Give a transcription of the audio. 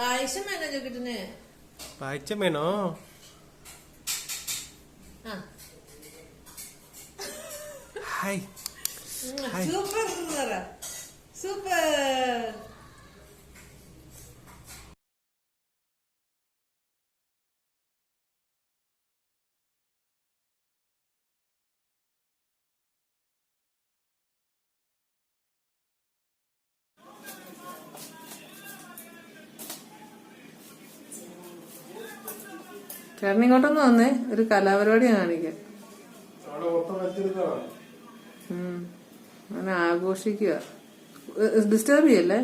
പായസം വേണോ ചോക്കിട്ടിന്? പായസം വേണോ? Hi super super. ചേട്ടൻ ഇങ്ങോട്ടൊന്ന് വന്നേ, ഒരു കലാപരിപാടി കാണിക്കാം. അങ്ങനെ ആഘോഷിക്കുക. ഡിസ്റ്റർബ് ചെയ്യല്ലേ.